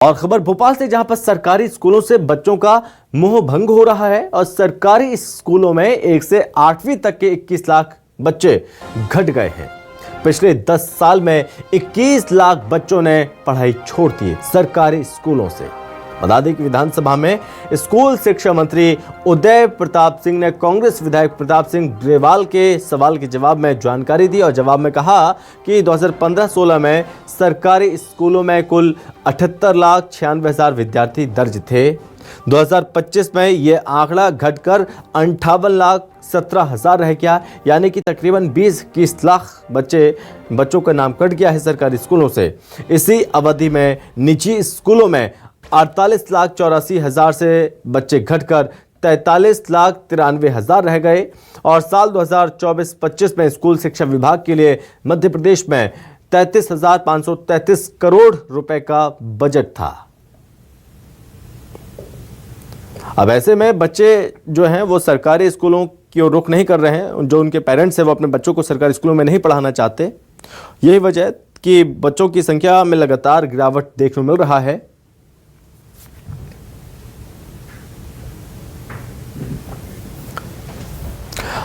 और खबर भोपाल से, जहां पर सरकारी स्कूलों से बच्चों का मोह भंग हो रहा है और सरकारी स्कूलों में 1 से 8वीं तक के 21 लाख बच्चे घट गए हैं। पिछले 10 साल में 21 लाख बच्चों ने पढ़ाई छोड़ दी सरकारी स्कूलों से। बता दें कि विधानसभा में स्कूल शिक्षा मंत्री उदय प्रताप सिंह ने कांग्रेस विधायक प्रताप सिंह ग्रेवाल के सवाल के जवाब में जानकारी दी और जवाब में कहा कि 2015-16 में सरकारी स्कूलों में कुल 78,96,000 विद्यार्थी दर्ज थे। 2025 में यह आंकड़ा घटकर 58,17,000 रह गया, यानी कि तकरीबन 20-21 लाख बच्चों का नाम कट गया है सरकारी स्कूलों से। इसी अवधि में निजी स्कूलों में 48,84,000 से बच्चे घटकर 43,93,000 रह गए और साल 2024-25 में स्कूल शिक्षा विभाग के लिए मध्य प्रदेश में 33,533 करोड़ रुपए का बजट था। अब ऐसे में बच्चे जो हैं वो सरकारी स्कूलों की ओर रुख नहीं कर रहे हैं। जो उनके पेरेंट्स हैं वो अपने बच्चों को सरकारी स्कूलों में नहीं पढ़ाना चाहते। यही वजह है कि बच्चों की संख्या में लगातार गिरावट देखने को मिल रहा है।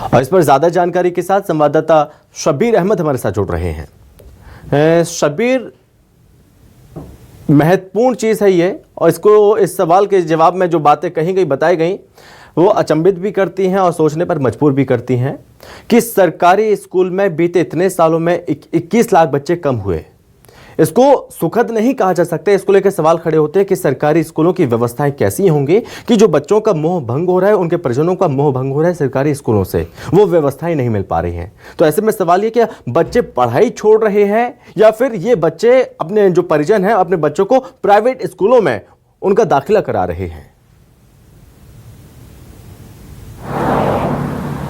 और इस पर ज्यादा जानकारी के साथ संवाददाता शब्बीर अहमद हमारे साथ जुड़ रहे हैं। शब्बीर, महत्वपूर्ण चीज है ये, और इस सवाल के जवाब में जो बातें कही गई, बताई गई, वो अचंभित भी करती हैं और सोचने पर मजबूर भी करती हैं कि सरकारी स्कूल में बीते इतने सालों में 21 लाख बच्चे कम हुए। इसको सुखद नहीं कहा जा सकता। इसको लेकर सवाल खड़े होते हैं कि सरकारी स्कूलों की व्यवस्थाएं कैसी होंगी कि जो बच्चों का मोह भंग हो रहा है, उनके परिजनों का मोह भंग हो रहा है सरकारी स्कूलों से, वो व्यवस्थाएं नहीं मिल पा रही हैं। तो ऐसे में सवाल ये कि बच्चे पढ़ाई छोड़ रहे हैं या फिर ये बच्चे अपने जो परिजन हैं अपने बच्चों को प्राइवेट स्कूलों में उनका दाखिला करा रहे हैं।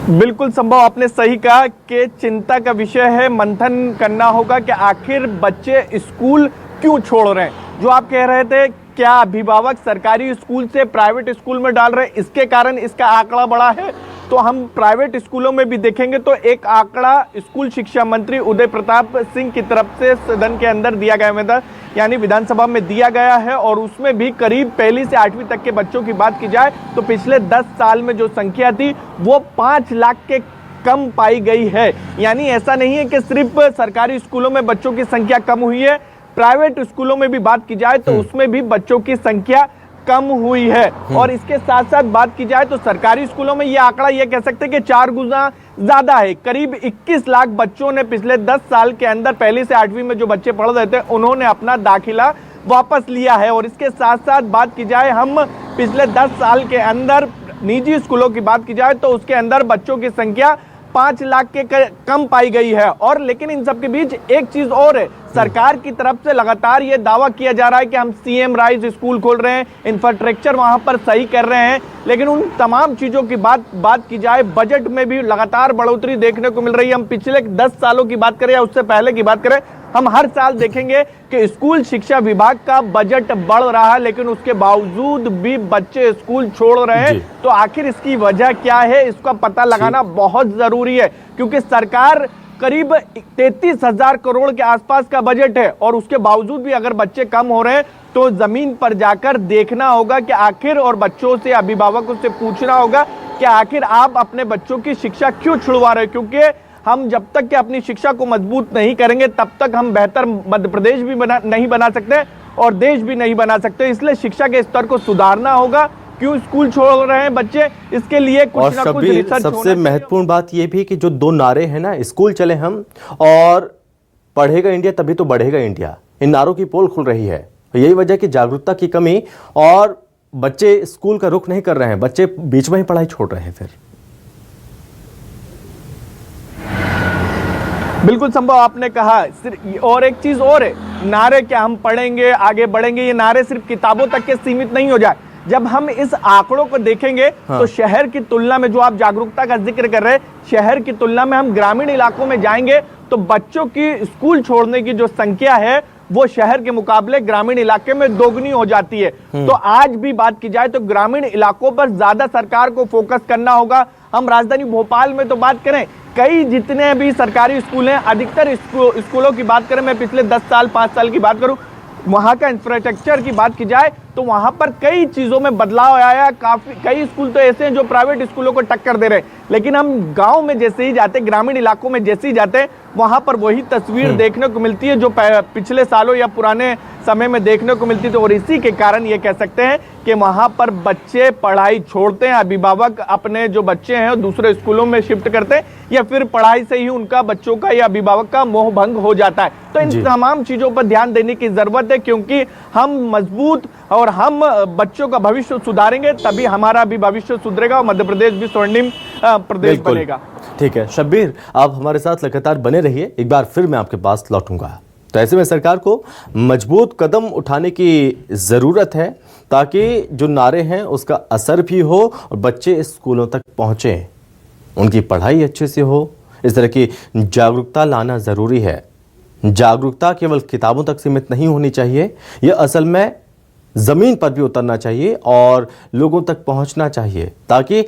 बिल्कुल संभव, आपने सही कहा कि चिंता का विषय है। मंथन करना होगा कि आखिर बच्चे स्कूल क्यों छोड़ रहे हैं। जो आप कह रहे थे, क्या अभिभावक सरकारी स्कूल से प्राइवेट स्कूल में डाल रहे हैं, इसके कारण इसका आंकड़ा बढ़ा है। तो हम प्राइवेट स्कूलों में भी देखेंगे तो एक आंकड़ा स्कूल शिक्षा मंत्री उदय प्रताप सिंह की तरफ से सदन के अंदर दिया गया, यानी विधानसभा में दिया गया है, और उसमें भी करीब 1 से 8वीं तक के बच्चों की बात की जाए तो पिछले 10 साल में जो संख्या थी वो 5 लाख के कम पाई गई है। यानी ऐसा नहीं है कि सिर्फ सरकारी स्कूलों में बच्चों की संख्या कम हुई है, प्राइवेट स्कूलों में भी बात की जाए तो उसमें भी बच्चों की संख्या कम हुई है। और इसके साथ साथ बात की जाए तो सरकारी स्कूलों में यह आंकड़ा यह कह सकते हैं कि 4 गुना ज्यादा है। करीब 21 लाख बच्चों ने पिछले 10 साल के अंदर 1 से 8वीं में जो बच्चे पढ़ रहे थे उन्होंने अपना दाखिला वापस लिया है। और इसके साथ साथ बात की जाए, हम पिछले 10 साल के अंदर निजी स्कूलों की बात की जाए तो उसके अंदर बच्चों की संख्या 5 लाख के कम पाई गई है। और लेकिन इन सब के बीच एक चीज और है, सरकार की तरफ से लगातार ये दावा किया जा रहा है कि हम सीएम राइज स्कूल खोल रहे हैं, इंफ्रास्ट्रक्चर वहां पर सही कर रहे हैं, लेकिन उन तमाम चीजों की बात की जाए, बजट में भी लगातार बढ़ोतरी देखने को मिल रही है। हम पिछले 10 सालों की बात करें या उससे पहले की बात करें, हम हर साल देखेंगे कि स्कूल शिक्षा विभाग का बजट बढ़ रहा है, लेकिन उसके बावजूद भी बच्चे स्कूल छोड़ रहे हैं। तो आखिर इसकी वजह क्या है, इसका पता लगाना बहुत जरूरी है, क्योंकि सरकार करीब 33,000 करोड़ के आसपास का बजट है, और उसके बावजूद भी अगर बच्चे कम हो रहे हैं तो जमीन पर जाकर देखना होगा कि आखिर, और बच्चों से, अभिभावकों से पूछना होगा कि आखिर आप अपने बच्चों की शिक्षा क्यों छुड़वा रहे हैं। क्योंकि हम जब तक कि अपनी शिक्षा को मजबूत नहीं करेंगे तब तक हम बेहतर मध्य प्रदेश भी नहीं बना सकते और देश भी नहीं बना सकते। इसलिए शिक्षा के स्तर को सुधारना होगा। क्यों स्कूल छोड़ रहे हैं बच्चे, इसके लिए कुछ ना कुछ रिसर्च। सबसे महत्वपूर्ण बात यह भी कि जो 2 नारे हैं ना, स्कूल चले हम और पढ़ेगा इंडिया तभी तो बढ़ेगा इंडिया, इन नारों की पोल खुल रही है। यही वजह कि जागरूकता की कमी, और बच्चे स्कूल का रुख नहीं कर रहे हैं, बच्चे बीच में ही पढ़ाई छोड़ रहे हैं। फिर बिल्कुल संभव, आपने कहा। और एक चीज और है, नारे क्या हम पढ़ेंगे आगे बढ़ेंगे, ये नारे सिर्फ किताबों तक के सीमित नहीं हो जाए। जब हम इस आंकड़ों को देखेंगे तो शहर की तुलना में, जो आप जागरूकता का जिक्र कर रहे हैं, शहर की तुलना में हम ग्रामीण इलाकों में जाएंगे तो बच्चों की स्कूल छोड़ने की जो संख्या है वो शहर के मुकाबले ग्रामीण इलाके में दोगुनी हो जाती है। तो आज भी बात की जाए तो ग्रामीण इलाकों पर ज्यादा सरकार को फोकस करना होगा। हम राजधानी भोपाल में तो बात करें, कई जितने भी सरकारी स्कूल हैं, अधिकतर स्कूलों की बात करें, मैं पिछले 10 साल 5 साल की बात करूं, वहाँ का इंफ्रास्ट्रक्चर की बात की जाए तो वहाँ पर कई चीज़ों में बदलाव आया। काफ़ी कई स्कूल तो ऐसे हैं जो प्राइवेट स्कूलों को टक्कर दे रहे हैं, लेकिन हम गांव में जैसे ही जाते, ग्रामीण इलाकों में जैसे ही जाते, वहाँ पर वही तस्वीर देखने को मिलती है जो पिछले सालों या पुराने समय में देखने को मिलती थी। और इसी के कारण ये कह सकते हैं कि वहाँ पर बच्चे पढ़ाई छोड़ते हैं, अभिभावक अपने जो बच्चे हैं दूसरे स्कूलों में शिफ्ट करते हैं, या फिर पढ़ाई से ही उनका बच्चों का या अभिभावक का मोह भंग हो जाता है। तो इन तमाम चीज़ों पर ध्यान देने की जरूरत है, क्योंकि हम मजबूत और हम बच्चों का भविष्य सुधारेंगे तभी हमारा भी भविष्य सुधरेगा और मध्य प्रदेश भी स्वर्णिम प्रदेश बनेगा। ठीक है शब्बीर, आप हमारे साथ लगातार बने रहिए, एक बार फिर मैं आपके पास लौटूंगा। तो ऐसे में सरकार को मजबूत कदम उठाने की ज़रूरत है ताकि जो नारे हैं उसका असर भी हो और बच्चे स्कूलों तक पहुँचे, उनकी पढ़ाई अच्छे से हो। इस तरह की जागरूकता लाना ज़रूरी है। जागरूकता केवल किताबों तक सीमित नहीं होनी चाहिए, यह असल में ज़मीन पर भी उतरना चाहिए और लोगों तक पहुंचना चाहिए ताकि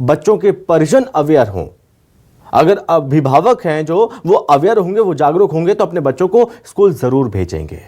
बच्चों के परिजन अवेयर हों। अगर अभिभावक हैं जो वो अवेयर होंगे, वो जागरूक होंगे, तो अपने बच्चों को स्कूल ज़रूर भेजेंगे।